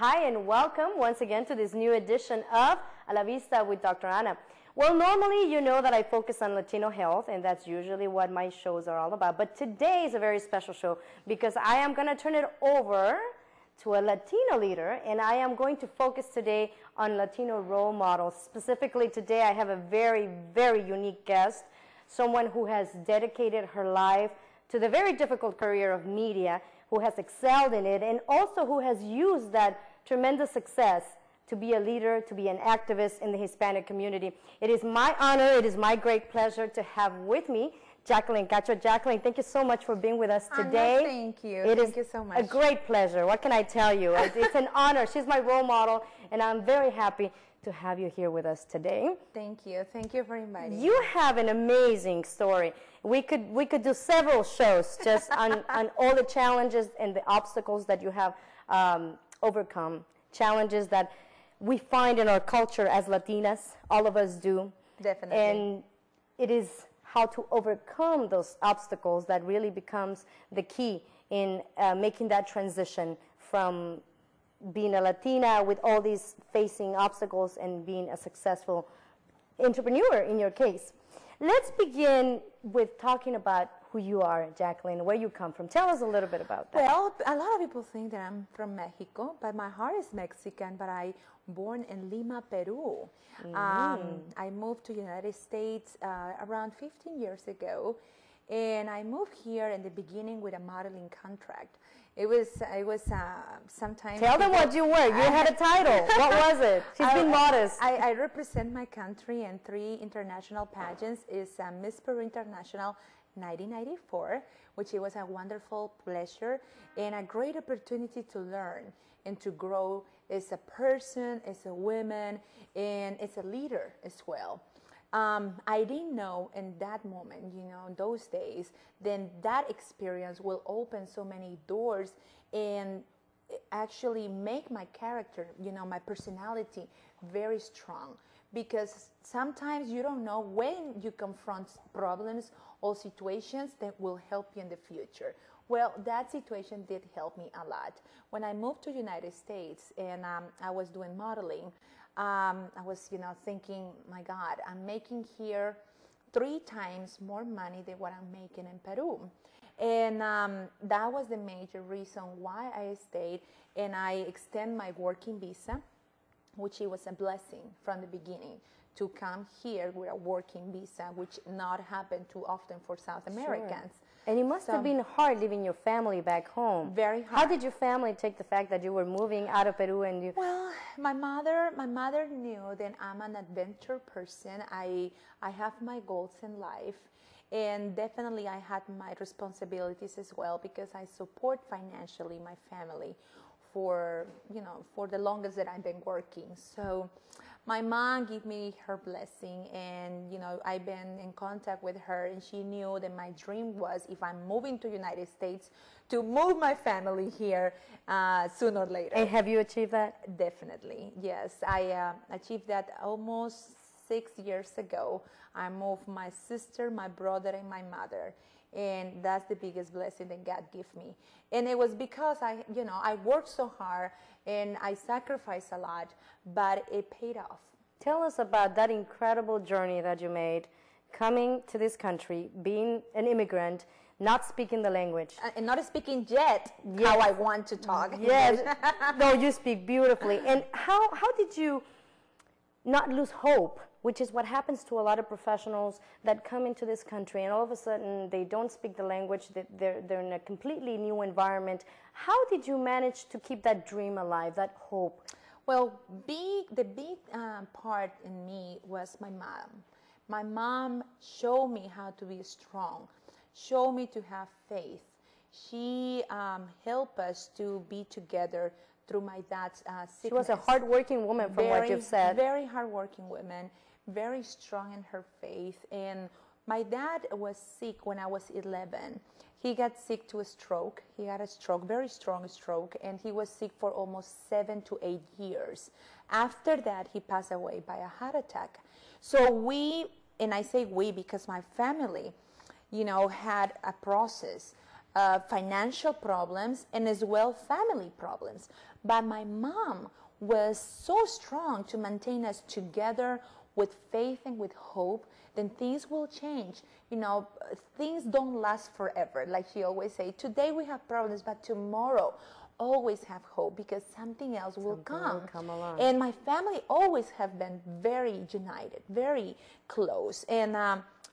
Hi and welcome once again to this new edition of A la Vista with Dr. Ana. Well, normally you know that I focus on Latino health, and that's usually what my shows are all about. But today is a very special show because I am going to turn it over to a Latino leader, and I am going to focus today on Latino role models. Specifically today I have a very, very unique guest, someone who has dedicated her life to the very difficult career of media, who has excelled in it, and also who has used that tremendous success to be a leader, to be an activist in the Hispanic community. It is my honor, it is my great pleasure to have with me Jackeline Cacho. Jackeline, thank you so much for being with us today. Anna, thank you. Thank you so much. A great pleasure. What can I tell you? It's an honor. She's my role model, and I'm very happy to have you here with us today. Thank you. Thank you for inviting me. You have an amazing story. We could do several shows just on all the challenges and the obstacles that you have overcome, challenges that we find in our culture as Latinas, all of us do. Definitely. And it is how to overcome those obstacles that really becomes the key in making that transition from being a Latina with all these facing obstacles and being a successful entrepreneur in your case. Let's begin with talking about who you are, Jackeline, where you come from. Tell us a little bit about that. Well, a lot of people think that I'm from Mexico, but my heart is Mexican, but I born in Lima, Peru. I moved to the United States around 15 years ago, and I moved here in the beginning with a modeling contract. It was sometimes. Tell them what you were. You had a title. What was it? She's been modest. I represent my country in 3 international pageants. It's Miss Peru International 1994, which it was a wonderful pleasure and a great opportunity to learn and to grow as a person, as a woman, and as a leader as well. I didn't know in that moment, in those days, then that experience will open so many doors and actually make my character, my personality very strong. Because sometimes you don't know when you confront problems or situations that will help you in the future. Well, that situation did help me a lot. When I moved to the United States and I was doing modeling, I was, thinking, my God, I'm making here 3 times more money than what I'm making in Peru. And that was the major reason why I stayed, and I extend my working visa, which it was a blessing from the beginning to come here with a working visa, which not happened too often for South Americans. Sure. And it must have been hard leaving your family back home. Very hard. How did your family take the fact that you were moving out of Peru and you? Well, my mother knew that I'm an adventure person. I have my goals in life, and definitely I had my responsibilities as well because I support financially my family for the longest that I've been working. So my mom gave me her blessing, and I've been in contact with her, and she knew that my dream was, if I'm moving to United States, to move my family here sooner or later. And have you achieved that? Definitely, yes. I achieved that almost 6 years ago. I moved my sister, my brother, and my mother. And that's the biggest blessing that God gave me. And it was because I worked so hard and I sacrificed a lot, but it paid off. Tell us about that incredible journey that you made, coming to this country, being an immigrant, not speaking the language. And not speaking yet how I want to talk. Yes. No, you speak beautifully. And how did you not lose hope, which is what happens to a lot of professionals that come into this country and all of a sudden they don't speak the language, they're in a completely new environment. How did you manage to keep that dream alive, that hope? Well, the big part in me was my mom. My mom showed me how to be strong, showed me to have faith. She helped us to be together through my dad's sickness. She was a hardworking woman from what you've said. Very hardworking woman, very strong in her faith. And my dad was sick when I was 11. He got sick to a stroke. He had a stroke, very strong stroke, and he was sick for almost 7 to 8 years. After that, he passed away by a heart attack. So we, and I say we because my family, had a process financial problems, and as well family problems. But my mom was so strong to maintain us together with faith and with hope, then things will change. You know, things don't last forever. Like she always say, today we have problems, but tomorrow always have hope, because something else will come. Along. And my family always have been very united, very close. And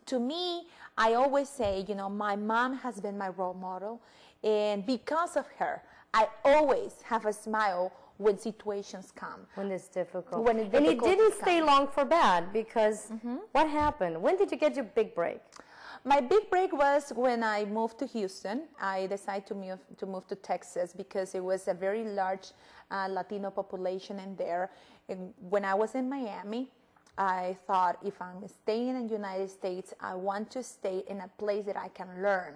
to me, I always say, you know, my mom has been my role model, and because of her, I always have a smile when situations come. When it's difficult. When it's and it difficult didn't to stay come. long for bad, because what happened? When did you get your big break? My big break was when I moved to Houston. I decided to move to Texas because it was a very large Latino population in there. And when I was in Miami, I thought, if I'm staying in the United States, I want to stay in a place that I can learn.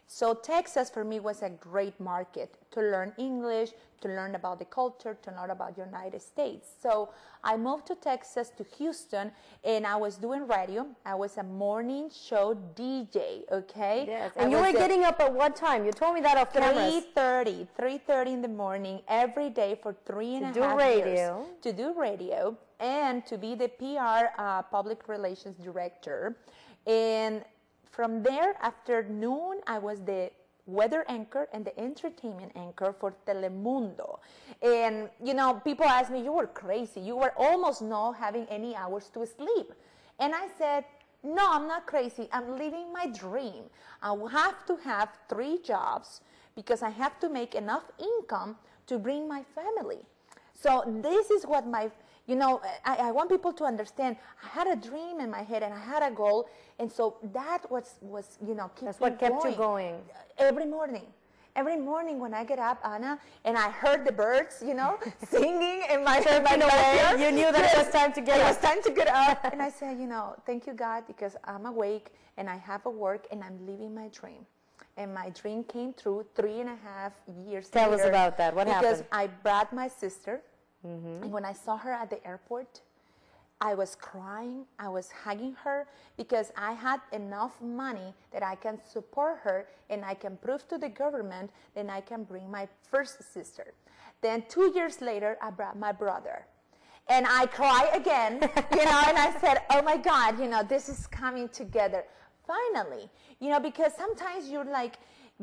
So Texas for me was a great market to learn English, to learn about the culture, to learn about the United States. So I moved to Texas, to Houston, and I was doing radio. I was a morning show DJ, okay? Yes. And you were getting up at what time? You told me that off camera. 3:30 in the morning every day for 3.5 years. To do radio and to be the PR public relations director. And from there, after noon, I was the weather anchor and the entertainment anchor for Telemundo. And, you know, people ask me, you were crazy. You were almost not having any hours to sleep. And I said, no, I'm not crazy. I'm living my dream. I will have to have 3 jobs because I have to make enough income to bring my family. So this is what you know, I want people to understand. I had a dream in my head and I had a goal, and so that was you know, that's what kept you going. Every morning when I get up, Ana, and I heard the birds, you know, singing in my backyard. You knew that it was time to get up. It was time to get up. And I said, you know, thank you, God, because I'm awake and I have a work and I'm living my dream. And my dream came true 3.5 years later. Tell us about that. What happened? Because I brought my sister. And when I saw her at the airport, I was crying, I was hugging her, because I had enough money that I can support her and I can prove to the government that I can bring my first sister. Then 2 years later, I brought my brother. And I cried again, you know, and I said, oh my God, you know, this is coming together. Finally, you know, because sometimes you're like,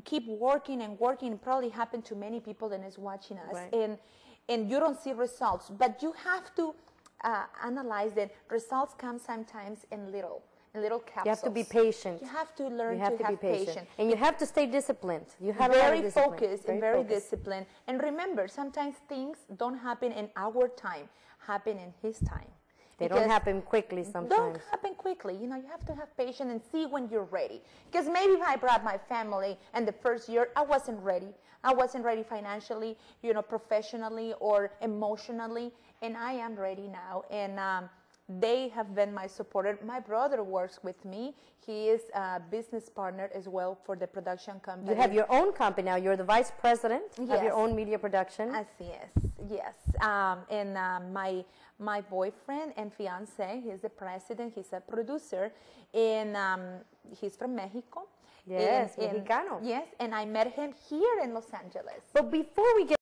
keep working and working. It probably happened to many people that is watching us. Right. And you don't see results, but you have to analyze that results come sometimes in little capsules. You have to be patient. You have to learn to have patience. And you have to stay disciplined. You have very focused and very disciplined. And remember, sometimes things don't happen in our time, happen in His time. They don't happen quickly sometimes. Don't happen quickly. You know, you have to have patience and see when you're ready. Because maybe if I brought my family and the first year, I wasn't ready. I wasn't ready financially, you know, professionally or emotionally. And I am ready now. And they have been my supporter. My brother works with me. He is a business partner as well for the production company. You have your own company now. You're the vice president of your own media production. Yes. And my boyfriend and fiance, he's the president. He's a producer, and he's from Mexico. Yes, Mexicano. Yes, and I met him here in Los Angeles. But before we get